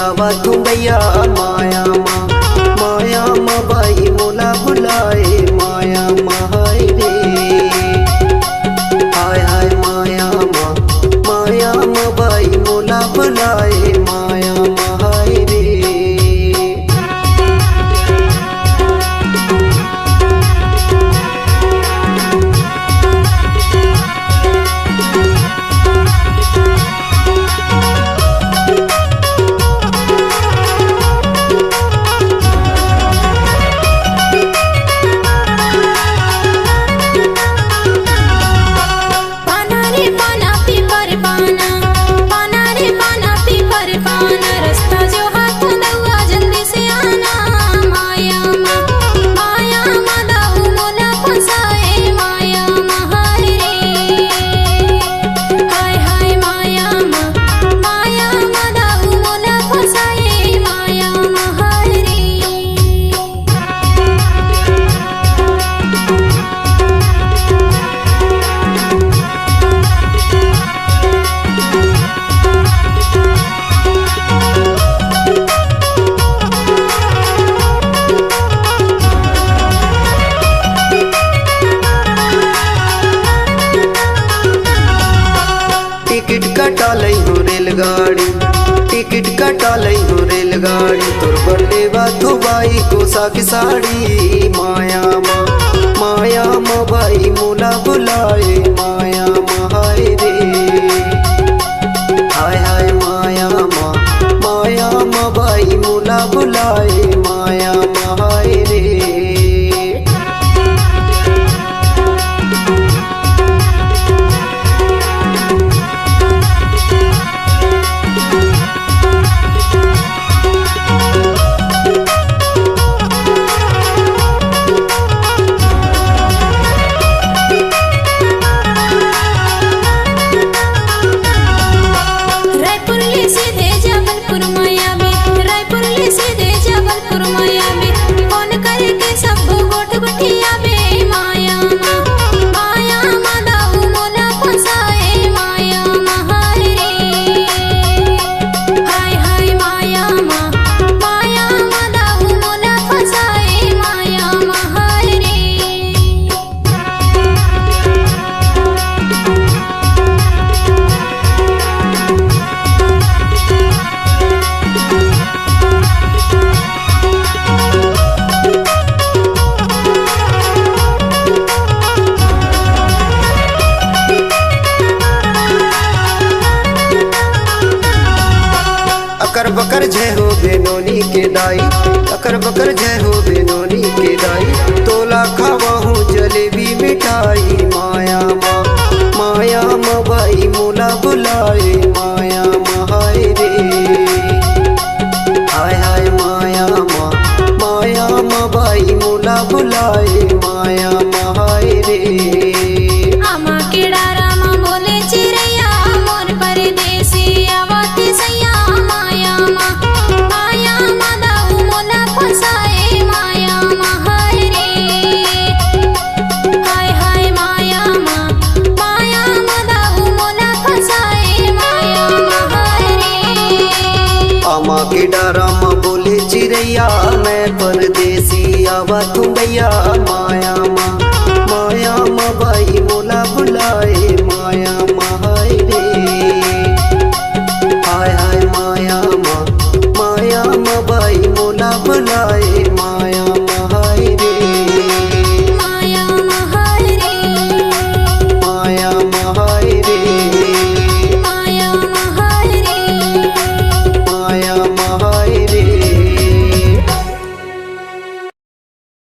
आवा तू भैया माया माँ भाई मोला बुलाए माया माँ हाय रे हाय हाय माया माँ भाई मोला बुलाए माया माँ हाय रे। टिकट कटा लई हो रेलगाड़ी टिकट कटा लई हो रेलगाड़ी तोर बर्थडे बाथो बाई कोसा की साड़ी माया माँ भाई मोला बुलाए माया माँ हाय रे हाय हाय माया माँ भाई मोला बुलाए माया माँ हाय रे। अकर बकर जय हो बेनोनी के दाई अकर बकर जय हो बेनोनी के दाई तोला खावा हूँ जलेबी मिठाई माया माँ भाई मोला बुलाए माया माँ हाय रे हाय हाय माया माँ भाई मोला बुलाए माया माँ हाय रे। माँ के डरा माँ बोले चिड़ैया मैं परदेसी आवा तू भैया माया माँ भाई मोला बुलाए माया